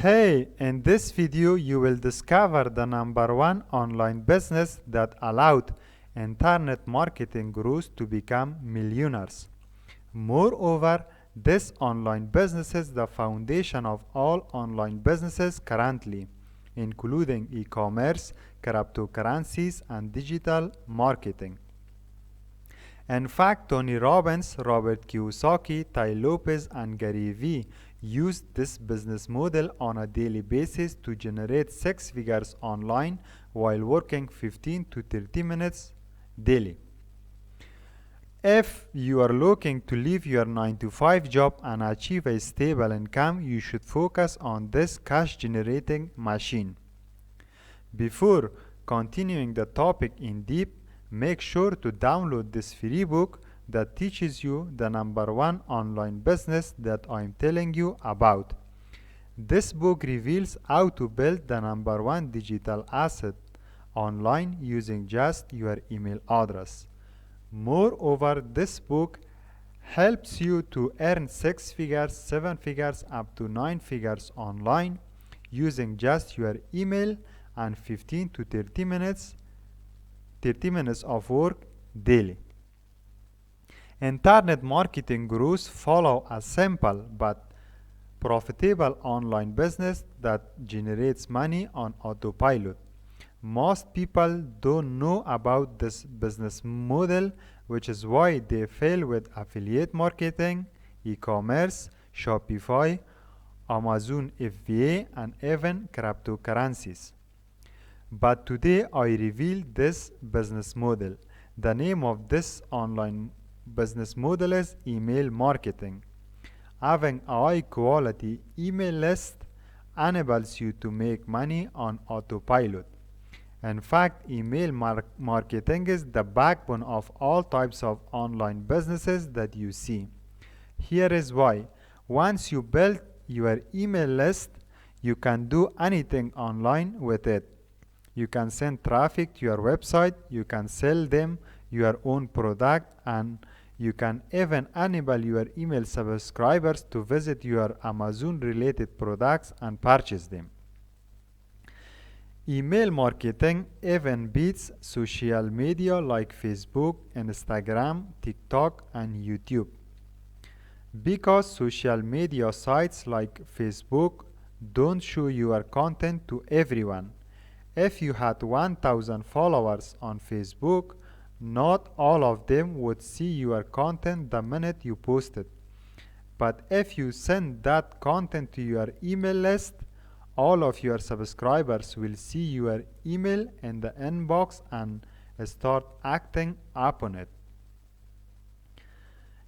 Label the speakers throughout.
Speaker 1: Hey, in this video you will discover the number one online business that allowed internet marketing gurus to become millionaires. Moreover, this online business is the foundation of all online businesses currently, including e-commerce, cryptocurrencies, and digital marketing. In fact, Tony Robbins, Robert Kiyosaki, Tai Lopez, and Gary Vee used this business model on a daily basis to generate six figures online while working 15 to 30 minutes daily. If you are looking to leave your 9 to 5 job and achieve a stable income, you should focus on this cash generating machine. Before continuing the topic in deep, make sure to download this free book that teaches you the number one online business that I'm telling you about. This book reveals how to build the number one digital asset online using just your email address. Moreover, this book helps you to earn 6 figures, 7 figures, up to 9 figures online using just your email and 15 to 30 minutes of work daily. Internet marketing gurus follow a simple but profitable online business that generates money on autopilot. Most people don't know about this business model, which is why they fail with affiliate marketing, e-commerce, Shopify, Amazon FBA, and even cryptocurrencies. But today I reveal this business model. The name of this online business model is email marketing. Having a high quality email list enables you to make money on autopilot. In fact, email marketing is the backbone of all types of online businesses that you see. Here is why. Once you build your email list, you can do anything online with it. You can send traffic to your website, you can sell them your own product, and you can even enable your email subscribers to visit your Amazon related products and purchase them. Email marketing even beats social media like Facebook, Instagram, TikTok, and YouTube. Because social media sites like Facebook don't show your content to everyone. If you had 1,000 followers on Facebook, not all of them would see your content the minute you post it. But if you send that content to your email list, all of your subscribers will see your email in the inbox and start acting upon it.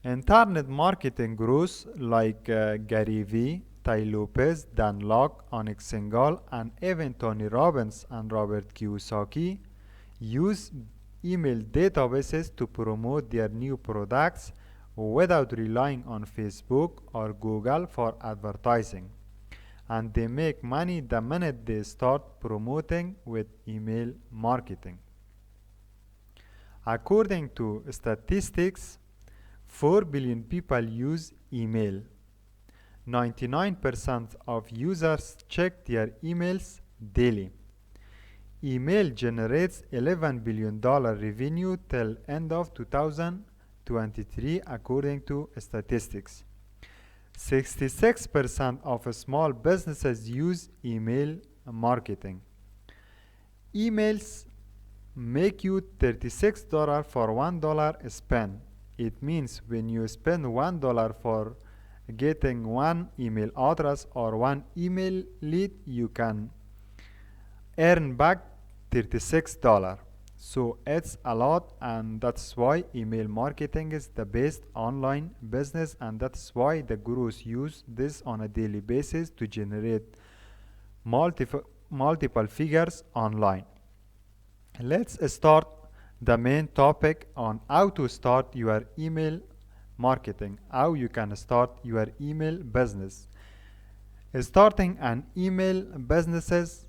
Speaker 1: Internet marketing gurus like Gary Vee, Tai Lopez, Dan Lok, Onyx Singhal, and even Tony Robbins and Robert Kiyosaki use email databases to promote their new products without relying on Facebook or Google for advertising. And they make money the minute they start promoting with email marketing. According to statistics, 4 billion people use email. 99% of users check their emails daily. Email generates $11 billion revenue till end of 2023 according to statistics. 66% of small businesses use email marketing. Emails make you $36 for $1 spent. It means when you spend $1 for getting one email address or one email lead, you can earn back $36. So it's a lot, and that's why email marketing is the best online business, and that's why the gurus use this on a daily basis to generate multiple figures online. Let's start the main topic on how to start your email marketing, how you can start your email business. Starting an email business is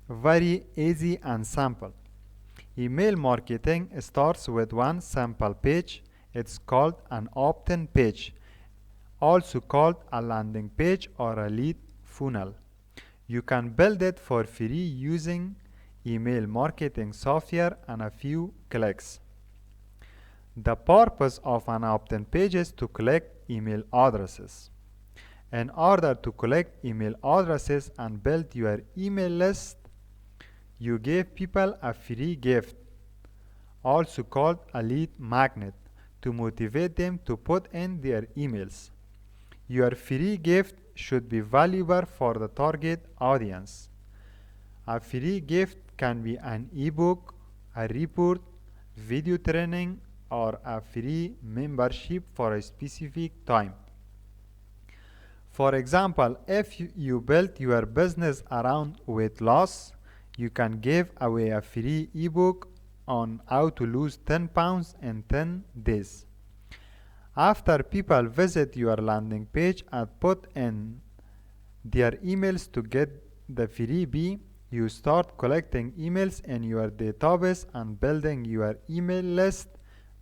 Speaker 1: very easy and simple. Email marketing starts with one sample page. It's called an opt-in page, also called a landing page or a lead funnel. You can build it for free using email marketing software and a few clicks. The purpose of an opt-in page is to collect email addresses. In order to collect email addresses and build your email list, you give people a free gift, also called a lead magnet, to motivate them to put in their emails. Your free gift should be valuable for the target audience. A free gift can be an ebook, a report, video training, or a free membership for a specific time. For example, if you build your business around weight loss, you can give away a free ebook on how to lose 10 pounds in 10 days. After people visit your landing page and put in their emails to get the freebie, you start collecting emails in your database and building your email list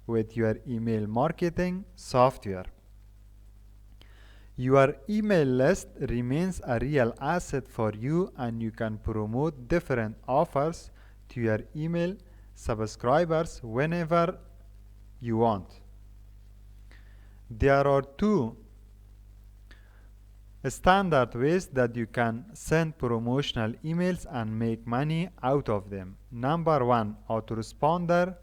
Speaker 1: with your email marketing software. Your email list remains a real asset for you, and you can promote different offers to your email subscribers whenever you want. There are two standard ways that you can send promotional emails and make money out of them. Number one, autoresponder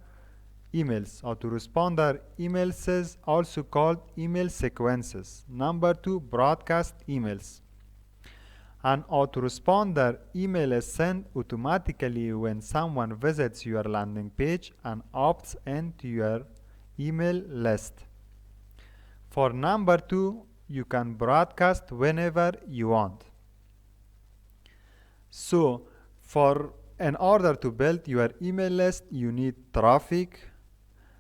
Speaker 1: emails. Autoresponder emails is also called email sequences. Number two, broadcast emails. An autoresponder email is sent automatically when someone visits your landing page and opts into your email list. For number two, you can broadcast whenever you want. So, in order to build your email list, you need traffic.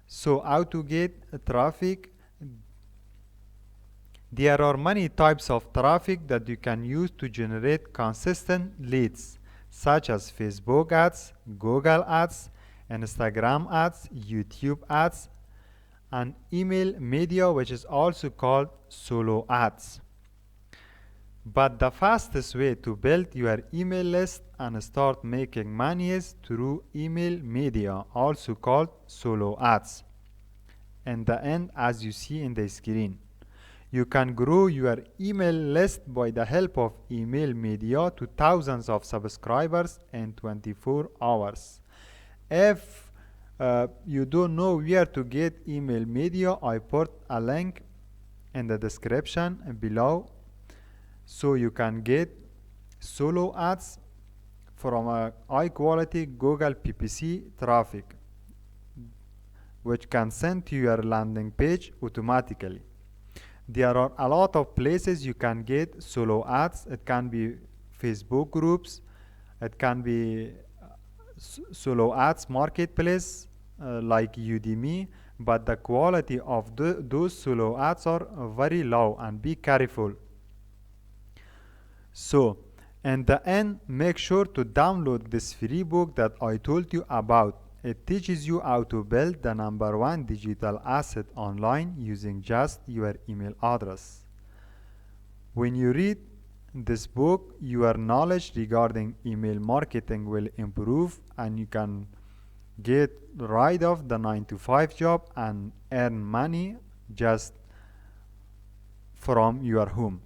Speaker 1: So, how to get traffic? There are many types of traffic that you can use to generate consistent leads, such as Facebook ads, Google ads, Instagram ads, YouTube ads, and email media, which is also called solo ads. But the fastest way to build your email list and start making money is through email media, also called solo ads. In the end, as you see in the screen, you can grow your email list by the help of email media to thousands of subscribers in 24 hours. If you don't know where to get email media, I put a link in the description below, so you can get solo ads from a high quality Google PPC traffic, which can send to your landing page automatically. There are a lot of places you can get solo ads. It can be Facebook groups, it can be solo ads marketplace like Udemy, but the quality of those solo ads are very low, and be careful. So in the end, make sure to download this free book that I told you about. It teaches you how to build the #1 digital asset online using just your email address. When you read this book, your knowledge regarding email marketing will improve, and you can get rid of the 9-to-5 job and earn money just from your home.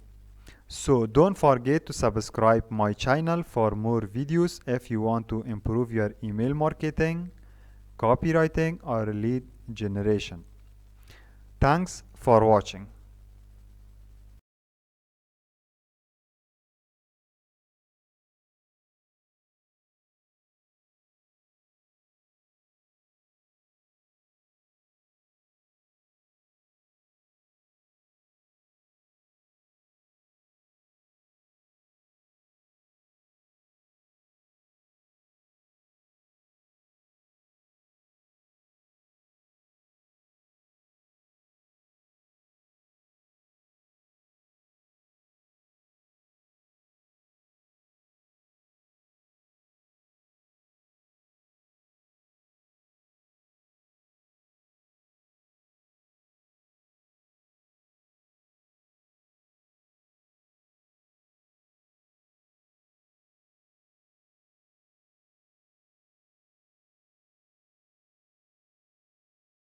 Speaker 1: So don't forget to subscribe my channel for more videos if you want to improve your email marketing, copywriting, or lead generation. Thanks for watching.